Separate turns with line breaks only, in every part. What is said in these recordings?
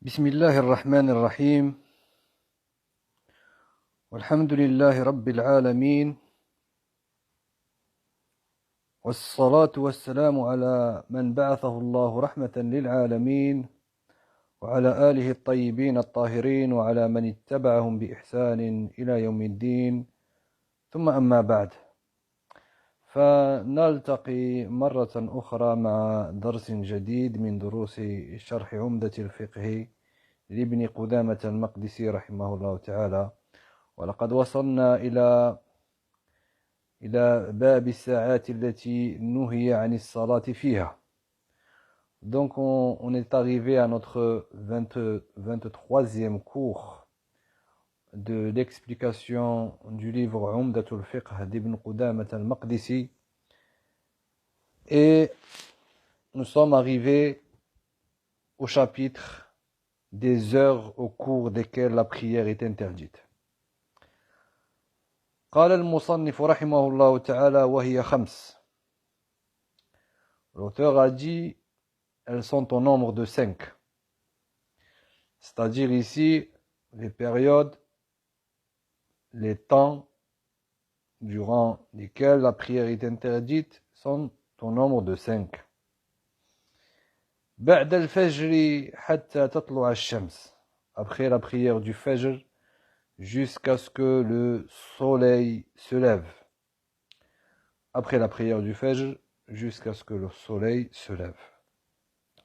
بسم الله الرحمن الرحيم والحمد لله رب العالمين والصلاة والسلام على من بعثه الله رحمة للعالمين وعلى آله الطيبين الطاهرين وعلى من اتبعهم بإحسان إلى يوم الدين ثم أما بعد فنلتقي مرة أخرى مع درس جديد من دروس شرح عمدة الفقه لابن قدامة المقدسي رحمه الله تعالى. ولقد وصلنا إلى باب الساعات التي نهي عن الصلاة فيها. Donc on est arrivé à notre 23e cours de l'explication du livre Umdatul Fiqh d'Ibn Qudamah al-Maqdisi, et nous sommes arrivés au chapitre des heures au cours desquelles la prière est interdite. قال المصنف رحمه الله تعالى وهي خمس. L'auteur a dit elles sont au nombre de 5. C'est-à-dire ici les périodes, les temps durant lesquels la prière est interdite sont au nombre de 5. بعد الفجر حتى تطلع الشمس. Après la prière du Fajr jusqu'à ce que le soleil se lève. Après la prière du Fajr jusqu'à ce que le soleil se lève.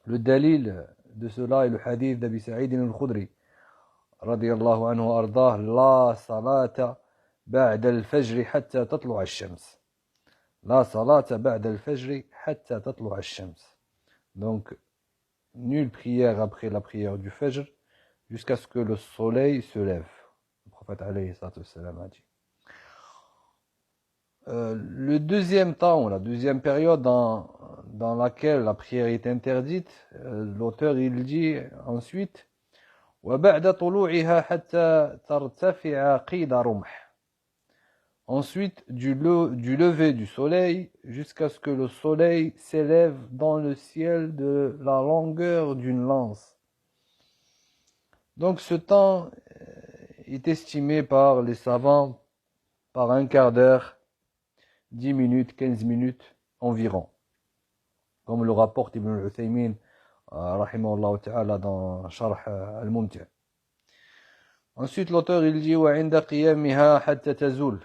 Le dalil de cela est le hadith d'Abi Sa'id al-Khudri radiyallahu anhu ardah, la salata ba'da al-fajr hatta tatlu'a ash-shams. La salata ba'da al-fajr hatta tatlu'a ash-shams. Donc nulle prière après la prière du Fajr jusqu'à ce que le soleil se lève. Le prophète alayhi salatu wassalam a dit. Le deuxième temps, la deuxième période dans laquelle la prière est interdite, l'auteur il dit ensuite وَبَعْدَ طُلُوعِهَا حَتَّى تَرْتَفِعَ قِيدَ رُمْحٍ. Ensuite du lever du soleil jusqu'à ce que le soleil s'élève dans le ciel de la longueur d'une lance. Donc ce temps est estimé par les savants par un quart d'heure, 10 minutes, 15 minutes environ. Comme le rapporte Ibn al-Uthaymin, rahimahullah ta'ala, dans Sharh al-Mumti'. Ensuite, l'auteur, il dit, وَعِنْدَ قِيَامِهَا حَتَّى تَزُولْ.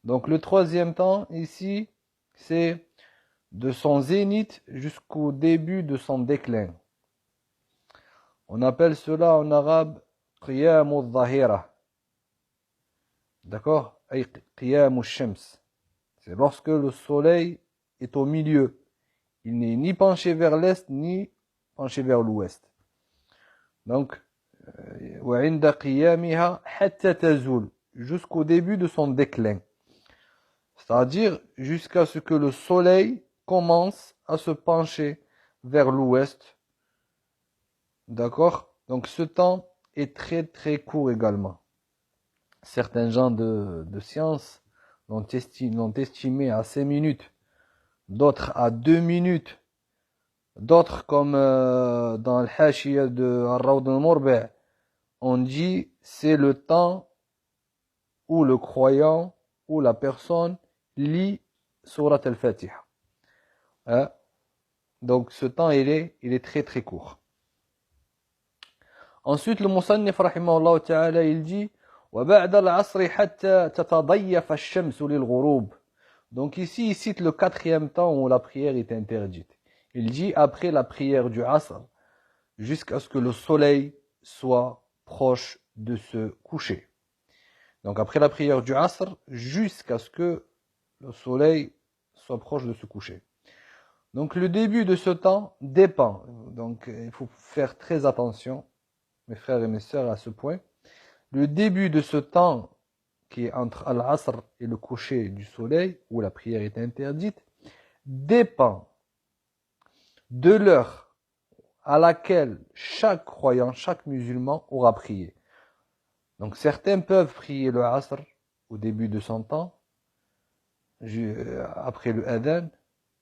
Donc, le troisième temps, ici, c'est de son zénith jusqu'au début de son déclin. On appelle cela en arabe, قِيَامُ الظَّهِرَةِ. D'accord? أي قِيَامُ الشَّمْسِ. C'est lorsque le soleil est au milieu. Il n'est ni penché vers l'est, ni penché vers l'ouest. Donc, وَعِنْدَ قِيَامِهَا حَتَّى تَزُولْ, jusqu'au début de son déclin. C'est-à-dire jusqu'à ce que le soleil commence à se pencher vers l'ouest. D'accord? Donc ce temps est très très court également. Certains gens de science l'ont estimé à 5 minutes, d'autres à 2 minutes, d'autres comme dans le Hashiyah de Ar-Rawd al-Murbi', on dit c'est le temps où le croyant ou la personne lit Surat al-Fatiha. Hein? Donc ce temps il est très très court. Ensuite le Musannif rahimahullah ta'ala il dit وَبَعْدَ الْعَصْرِ حَتَّى تَتَضَيَّفَ الشَّمْسُ لِلْغُرُوبِ. Donc ici il cite le 4e temps où la prière est interdite. Il dit après la prière du Asr jusqu'à ce que le soleil soit proche de se coucher. Donc après la prière du Asr jusqu'à ce que le soleil soit proche de se coucher. Donc le début de ce temps dépend. Donc il faut faire très attention, mes frères et mes sœurs, à ce point. Le début de ce temps qui est entre Al-Asr et le coucher du soleil, où la prière est interdite, dépend de l'heure à laquelle chaque croyant, chaque musulman aura prié. Donc certains peuvent prier le Asr au début de son temps, après le Adhan,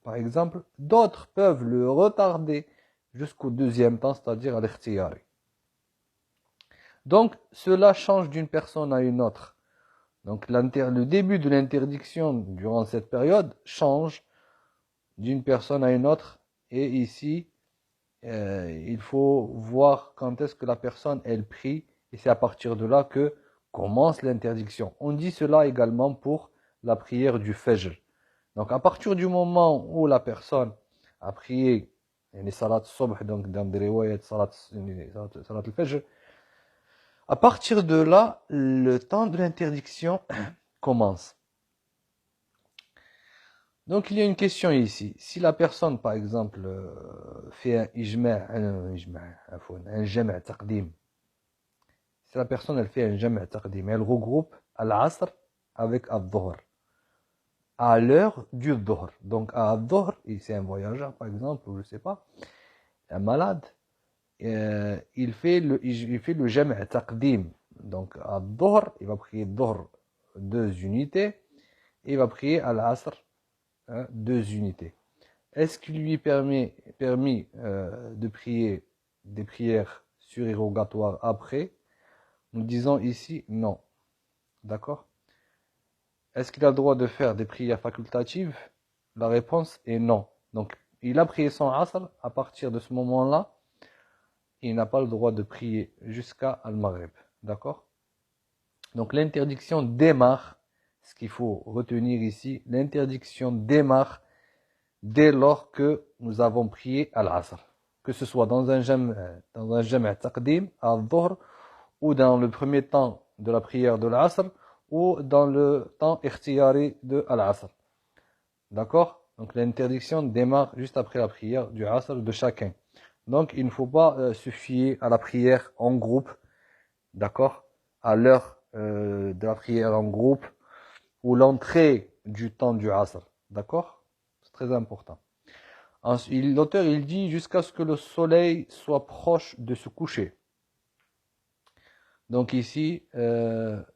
par exemple. D'autres peuvent le retarder jusqu'au 2e temps, c'est-à-dire à l'Ikhtiyari. Donc, cela change d'une personne à une autre. Donc, le début de l'interdiction durant cette période change d'une personne à une autre. Et ici, il faut voir quand est-ce que la personne, elle prie. Et c'est à partir de là que commence l'interdiction. On dit cela également pour la prière du Fajr. Donc, à partir du moment où la personne a prié les salat subh, donc dans des riwayat salat al-Fajr, à partir de là, le temps de l'interdiction commence. Donc, il y a une question ici. Si la personne, par exemple, fait un jama' taqdim, si la personne, elle fait un jama' taqdim, elle regroupe al-asr avec al-dhuhr, à l'heure du dhuhr. Donc, à al-dhuhr, c'est un voyageur, par exemple, ou je sais pas, un malade, il fait le jama' taqdim. Donc, à dhuhr, il va prier dhuhr 2 unités, et il va prier al-asr 2 unités. Est-ce qu'il lui permis de prier des prières surérogatoires après? Nous disons ici non. D'accord? Est-ce qu'il a le droit de faire des prières facultatives? La réponse est non. Donc, il a prié son asr. À partir de ce moment-là, il n'a pas le droit de prier jusqu'à al-maghrib. D'accord? Donc, l'interdiction démarre. Ce qu'il faut retenir ici, l'interdiction démarre dès lors que nous avons prié al-asr, que ce soit dans un jam' taqdim, al-dhuhr, ou dans le premier temps de la prière de l'asr, ou dans le temps ikhtiyari de al-asr. D'accord? Donc l'interdiction démarre juste après la prière du asr de chacun. Donc il ne faut pas se fier à la prière en groupe, d'accord? À l'heure de la prière en groupe, ou l'entrée du temps du asr. D'accord? C'est très important. L'auteur, il dit jusqu'à ce que le soleil soit proche de se coucher. Donc ici,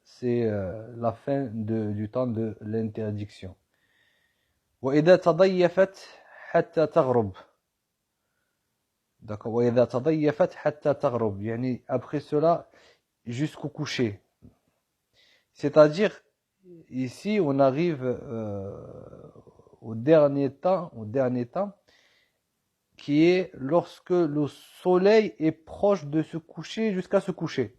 c'est la fin du temps de l'interdiction. وإذا تضيفت حتى تغرب. D'accord. وإذا تضيفت حتى تغرب. يعني après cela, jusqu'au coucher. C'est-à-dire, ici, on arrive au dernier temps, qui est lorsque le soleil est proche de se coucher jusqu'à se coucher.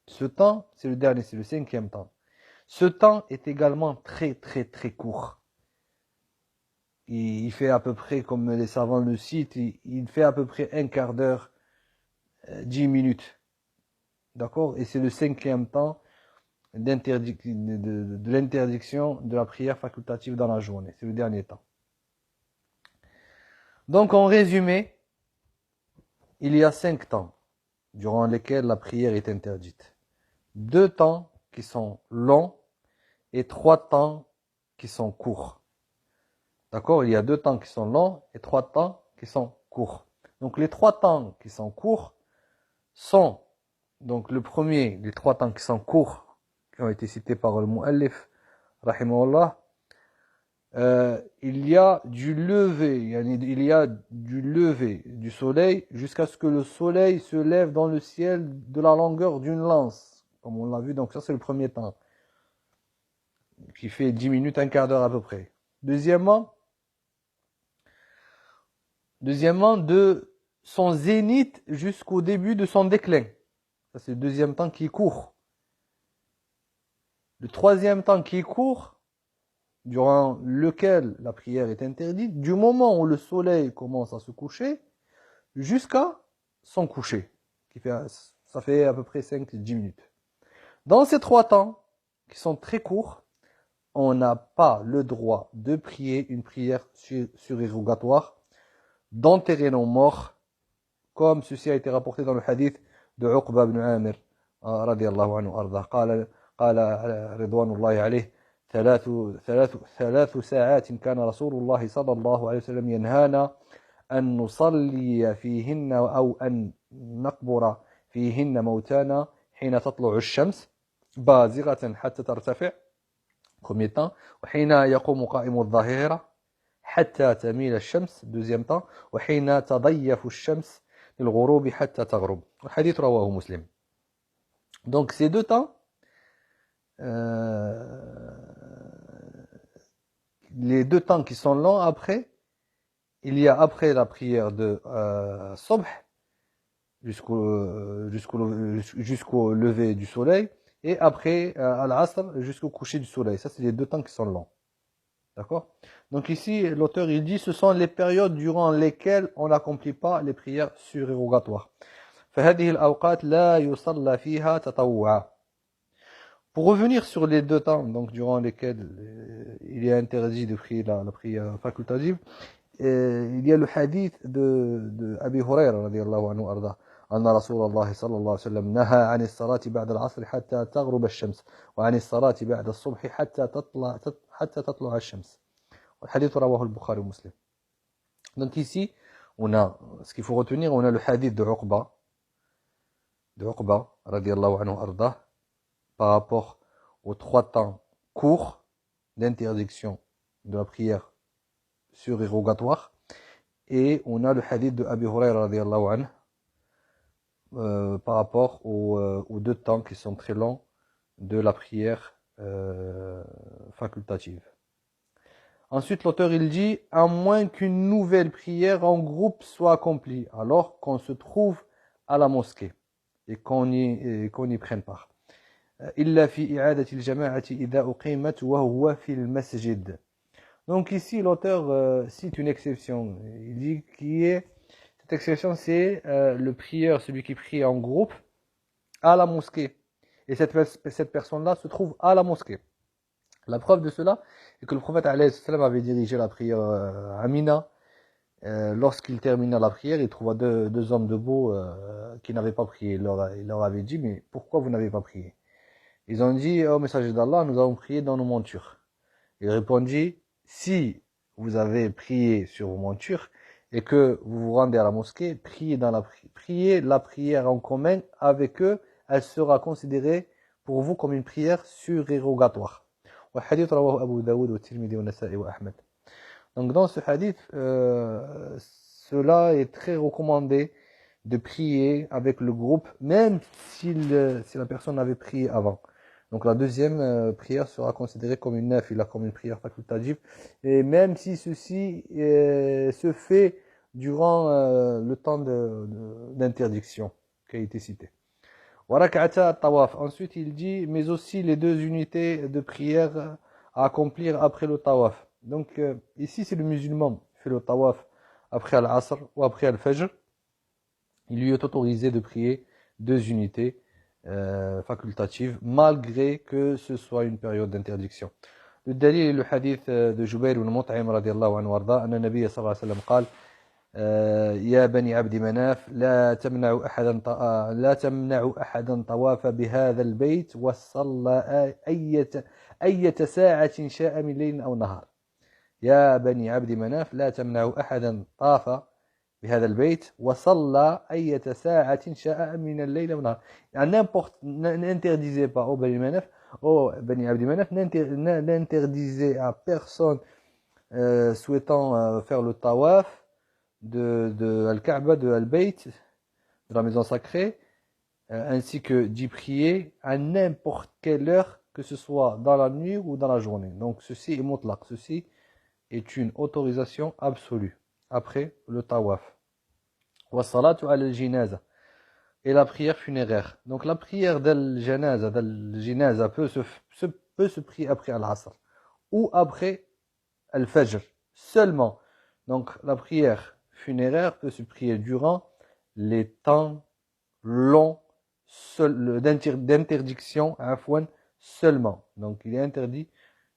Ce temps, c'est le dernier, c'est le 5e temps. Ce temps est également très très très court. Il fait à peu près, comme les savants le citent, il fait à peu près un quart d'heure, 10 minutes. D'accord? Et c'est le 5e temps de l'interdiction de la prière facultative dans la journée. C'est le dernier temps. Donc en résumé, il y a 5 temps durant lesquels la prière est interdite. 2 temps qui sont longs et 3 temps qui sont courts. D'accord? Il y a 2 temps qui sont longs et 3 temps qui sont courts. Donc les 3 temps qui sont courts sont, donc le premier, les 3 temps qui sont courts, qui ont été cités par le mu'allif, rahimahullah, il y a du lever du soleil jusqu'à ce que le soleil se lève dans le ciel de la longueur d'une lance, comme on l'a vu. Donc ça, c'est le premier temps, qui fait 10 minutes, un quart d'heure à peu près. Deuxièmement, de son zénith jusqu'au début de son déclin. Ça, c'est le deuxième temps qui est court. Le troisième temps qui est court, durant lequel la prière est interdite, du moment où le soleil commence à se coucher jusqu'à son coucher. Ça fait à peu près 5-10 minutes. Dans ces 3 temps, qui sont très courts, on n'a pas le droit de prier une prière surérogatoire, d'enterrer nos morts, comme ceci a été rapporté dans le hadith de Uqba ibn Amir, radiyallahu anhu arda, قال رضوان الله عليه ثلاث ساعات كان رسول الله صلى الله عليه وسلم ينهانا أن نصلي فيهن أو أن نقبر فيهن موتانا حين تطلع الشمس بازغة حتى ترتفع. Premier temps. وحين يقوم قائم الظهيرة حتى تميل الشمس. Deuxième temps. وحين تضيف الشمس للغروب حتى تغرب. الحديث رواه مسلم. Donc ces deux temps, les deux temps qui sont longs après, il y a après la prière de Sobh jusqu'au lever du soleil, et après Al-Asr jusqu'au coucher du soleil. Ça, c'est les deux temps qui sont longs. D'accord? Donc ici, l'auteur, il dit, ce sont les périodes durant lesquelles on n'accomplit pas les prières surérogatoires. فهذه الأوقات لا يصلى فيها تطوعا. Pour revenir sur les deux temps, donc durant lesquels il est interdit de prier la prière facultative, il y a le hadith de Abi Hurayra radiyallahu anhu arda, أن رسول الله صلى الله عليه وسلم نهى عن الصلاة بعد العصر حتى تغرب الشمس وعن الصلاة بعد الصبح حتى تطلع الشمس. والحديث رواه البخاري ومسلم. Donc ici, on a, ce qu'il faut retenir, on a le hadith de Uqba radiyallahu anhu arda, par rapport aux trois temps courts d'interdiction de la prière surérogatoire, et on a le hadith de Abi Hurayra radiyallahu anhu par rapport aux deux temps qui sont très longs de la prière facultative. Ensuite, l'auteur il dit, à moins qu'une nouvelle prière en groupe soit accomplie, alors qu'on se trouve à la mosquée et qu'on y prenne part. إلا في إعادة الجماعة إذا أقيمت وهو في المسجد. Donc ici, l'auteur cite une exception. Il dit cette exception, c'est le prieur, celui qui prie en groupe, à la mosquée. Et cette personne-là se trouve à la mosquée. La preuve de cela est que le prophète alayhi salam avait dirigé la prière à Mina. Lorsqu'il termina la prière, il trouva deux hommes debout qui n'avaient pas prié. Il leur avait dit, mais pourquoi vous n'avez pas prié? Ils ont dit, ô messager d'Allah, nous avons prié dans nos montures. Il répondit, si vous avez prié sur vos montures et que vous vous rendez à la mosquée, priez la prière en commun avec eux, elle sera considérée pour vous comme une prière surérogatoire. Donc dans ce hadith, cela est très recommandé de prier avec le groupe, même si la personne avait prié avant. Donc la deuxième prière sera considérée comme une nafila, comme une prière facultative, et même si ceci se fait durant le temps d'interdiction qui a été cité. Warak'ata tawaf. Ensuite il dit, mais aussi les deux unités de prière à accomplir après le tawaf. Donc ici c'est le musulman qui fait le tawaf après Al-Asr ou après Al-Fajr. Il lui est autorisé de prier deux unités facultative, malgré que ce soit une période d'interdiction. Le dalil est le hadith de Jubayr ibn Mut'im radiyallahu anhu warda, anna Nabiy sallallahu alayhi wa sallam قال يا بني عبد مناف لا تمنعوا أحدا طواف بهذا البيت وصلى أية ساعة شاء من ليل أو نهار. يا بني عبد مناف لا تمنعوا أحدا طاف بهذا البيت وصلى أية ساعة شاء من الليل والنهار. يعني n'interdisez pas au Bani Manaf, au Bani Abdi Manaf, n'interdisez à personne souhaitant faire le tawaf de Al-Kaaba, de Al-Bayt, de la maison sacrée, ainsi que d'y prier à n'importe quelle heure, que ce soit dans la nuit ou dans la journée. Donc ceci est mutlaq, ceci est une autorisation absolue après le tawaf. Wassalatu al-jinaza, et la prière funéraire. Donc la prière d'al-janaza, peut se prier après al-asr ou après al-fajr seulement. Donc la prière funéraire peut se prier durant les temps longs d'interdiction seulement. Donc il est interdit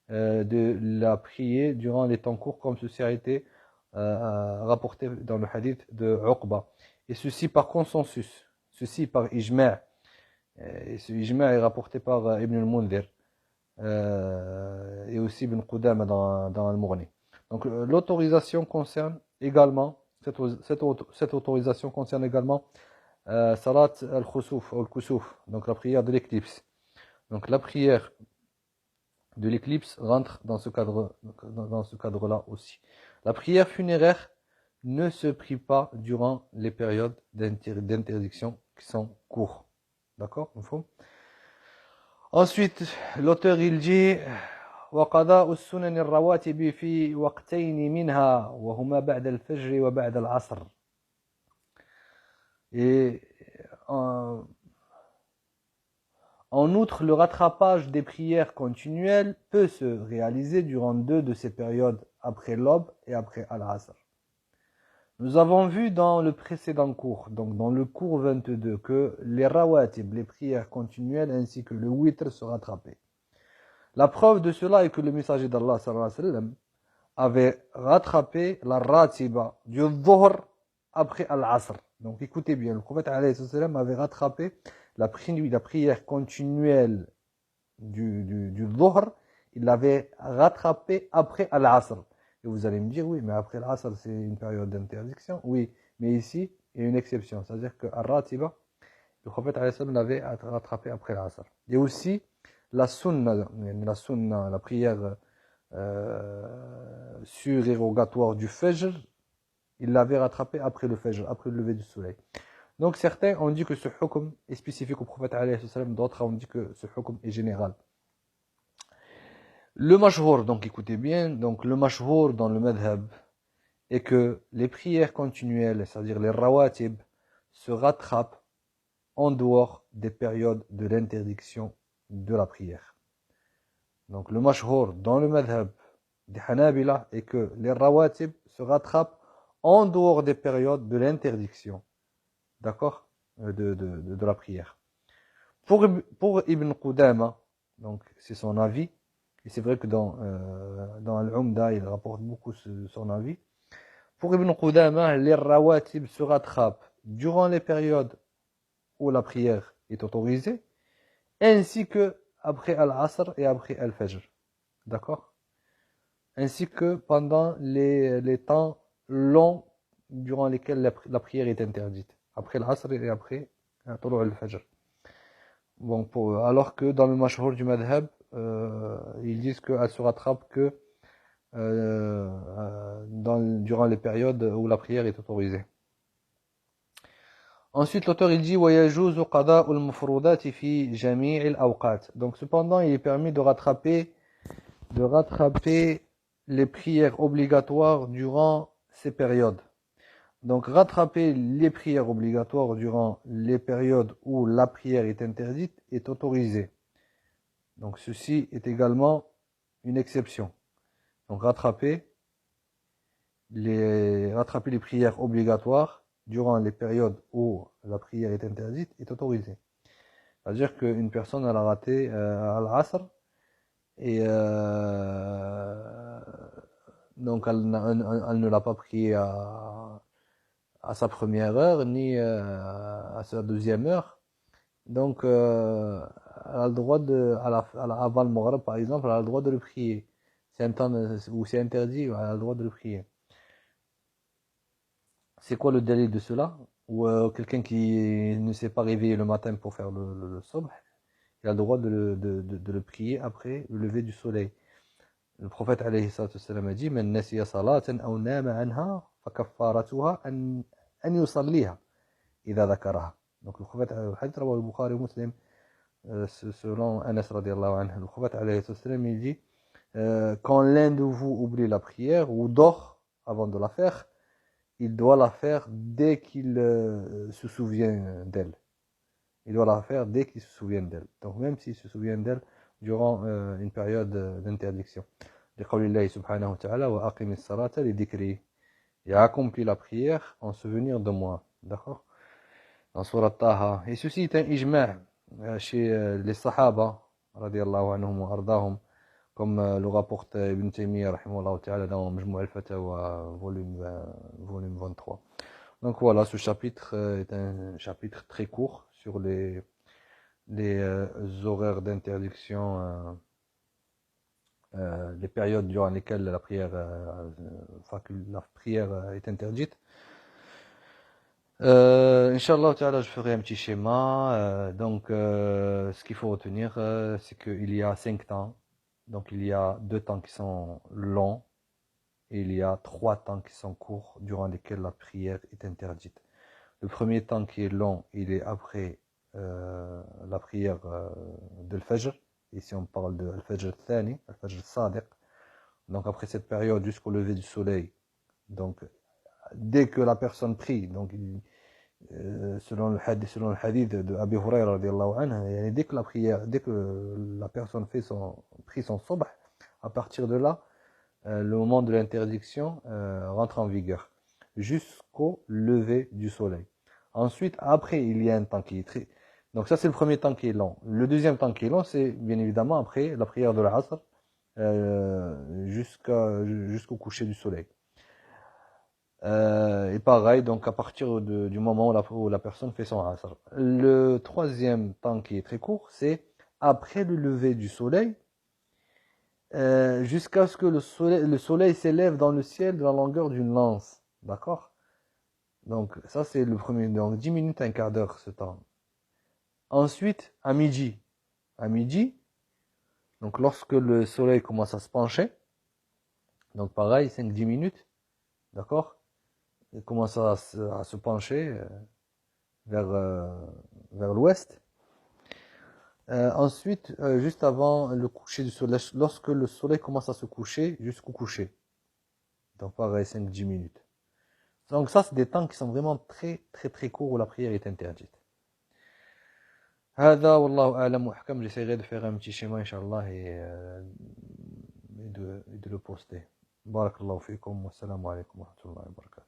de la prier durant les temps courts, comme ceci a été rapporté dans le hadith de Uqba. Et ceci par consensus, ceci par ijma'. Et ce ijma' est rapporté par Ibn al-Mundhir et aussi Ibn Qudama dans Al-Mughni. Donc l'autorisation concerne également, cette autorisation concerne également Salat al-Khusuf ou al-Kusuf, donc la prière de l'éclipse. Donc la prière de l'éclipse rentre dans ce cadre-là aussi. La prière funéraire ne se prie pas durant les périodes d'interdiction qui sont courtes. D'accord? Ensuite, l'auteur il dit وقضاء السنن الرواتب في وقتين منها وهما بعد الفجر وبعد العصر. Et en outre, le rattrapage des prières continuelles peut se réaliser durant 2 de ces périodes, après l'aube et après Al-Asr. Nous avons vu dans le précédent cours, donc dans le cours 22, que les rawatib, les prières continuelles, ainsi que le witr se rattrapaient. La preuve de cela est que le messager d'Allah sallallahu alayhi wa sallam avait rattrapé la ratiba du dhuhr après Al-Asr. Donc écoutez bien, le prophète alayhi wa sallam avait rattrapé la prière continuelle du dhuhr, il l'avait rattrapé après Al-Asr. Et vous allez me dire, oui, mais après l'Asr, c'est une période d'interdiction. Oui, mais ici, il y a une exception. C'est-à-dire que Ar-Ratiba, le prophète l'avait rattrapé après l'Asr. Et aussi, la sunna, la prière surérogatoire du Fajr, il l'avait rattrapé après le Fajr, après le lever du soleil. Donc certains ont dit que ce hukm est spécifique au prophète, d'autres ont dit que ce hukm est général. Le mashhour, donc écoutez bien, donc le mashhour dans le madhab est que les prières continuelles, c'est-à-dire les rawatib, se rattrapent en dehors des périodes de l'interdiction de la prière. Donc le mashhour dans le madhab des Hanabila est que les rawatib se rattrapent en dehors des périodes de l'interdiction, d'accord, de la prière. Pour Ibn Qudama, donc c'est son avis, et c'est vrai que dans Al-Umda, il rapporte beaucoup son avis. Pour Ibn Qudama, les rawatib se rattrapent durant les périodes où la prière est autorisée, ainsi que après Al-Asr et après Al-Fajr. D'accord? Ainsi que pendant les temps longs durant lesquels la prière est interdite. Après Al-Asr et après Al-Fajr. Bon, alors que dans le mashhour du madhab, ils disent qu'elle se rattrape que durant les périodes où la prière est autorisée. Ensuite, l'auteur il dit وَيَجُوزُ قَضَاءُ الْمُفْرُودَاتِ فِي جَمِيعِ الْأَوْقَاتِ. Donc cependant, il est permis de rattraper les prières obligatoires durant ces périodes. Donc rattraper les prières obligatoires durant les périodes où la prière est interdite est autorisé. Donc ceci est également une exception. Donc rattraper les prières obligatoires durant les périodes où la prière est interdite est autorisé. C'est-à-dire qu'une personne elle a raté Al-Asr et donc elle ne l'a pas prié à sa première heure ni à sa deuxième heure. Donc elle a le droit avant le Maghrib par exemple, elle a le droit de le prier. C'est un temps où c'est interdit, elle a le droit de le prier. C'est quoi le délai de cela? Ou quelqu'un qui ne s'est pas réveillé le matin pour faire le subh, il a le droit de le prier après le lever du soleil. Le prophète alayhi sallam a dit Man nasiya salatan aw nama anha fakaffaratuha an yusalliha idha dhakaraha. Donc le prophète hadith rawahu al-Bukhari et Muslim selon Anas radiyallahu anhu, le prophète alayhi sallam il dit quand l'un de vous oublie la prière ou dort avant de la faire, il doit la faire dès qu'il se souvient d'elle. Il doit la faire dès qu'il se souvient d'elle. Donc même s'il se souvient d'elle durant une période d'interdiction. Liqawlillahi subhanahu wa ta'ala wa aqimis salata li dhikri. Il a accompli la prière en souvenir de moi. D'accord? Dans Surat Taha. Et ceci est un ijma' chez les Sahaba radiyallahu anhum wa ardahum, comme le rapporte Ibn Taymiyyah rahimahullah ta'ala dans Majmou' al-Fatawa volume 23. Donc voilà, ce chapitre est un chapitre très court sur les horaires d'interdiction, les périodes durant lesquelles la prière est interdite. Inch'Allah ta'ala, je ferai un petit schéma. Donc ce qu'il faut retenir, c'est qu'il y a 5 temps. Donc il y a 2 temps qui sont longs, et il y a 3 temps qui sont courts durant lesquels la prière est interdite. Le premier temps qui est long, il est après la prière de l'Fajr. Ici on parle de Al-Fajr Thani, Al-Fajr Sadiq. Donc après cette période jusqu'au lever du soleil. Donc dès que la personne prie, donc selon le hadith de Abi Huraira radiallahu anhu, dès que la personne prie son sobh, à partir de là, le moment de l'interdiction rentre en vigueur jusqu'au lever du soleil. Ensuite, après, il y a un temps qui est très... Donc ça, c'est le premier temps qui est long. Le deuxième temps qui est long, c'est bien évidemment après la prière de l'Asr jusqu'au coucher du soleil. Et pareil, donc à partir du moment où la personne fait son Asr. Le troisième temps qui est très court, c'est après le lever du soleil jusqu'à ce que le soleil s'élève dans le ciel de la longueur d'une lance. D'accord? Donc ça c'est le premier. Donc 10 minutes, un quart d'heure ce temps. Ensuite, à midi. À midi, donc lorsque le soleil commence à se pencher, donc pareil, 5-10 minutes, d'accord? Il commence à se pencher vers, vers l'ouest. Ensuite, juste avant le coucher du soleil, lorsque le soleil commence à se coucher, jusqu'au coucher. Donc pareil, 5-10 minutes. Donc ça, c'est des temps qui sont vraiment très très très courts où la prière est interdite. هذا والله أعلم وأحكم. J'essaierai de faire un petit schéma Inch'Allah et de le poster. بارك الله فيكم والسلام عليكم ورحمة الله وبركاته.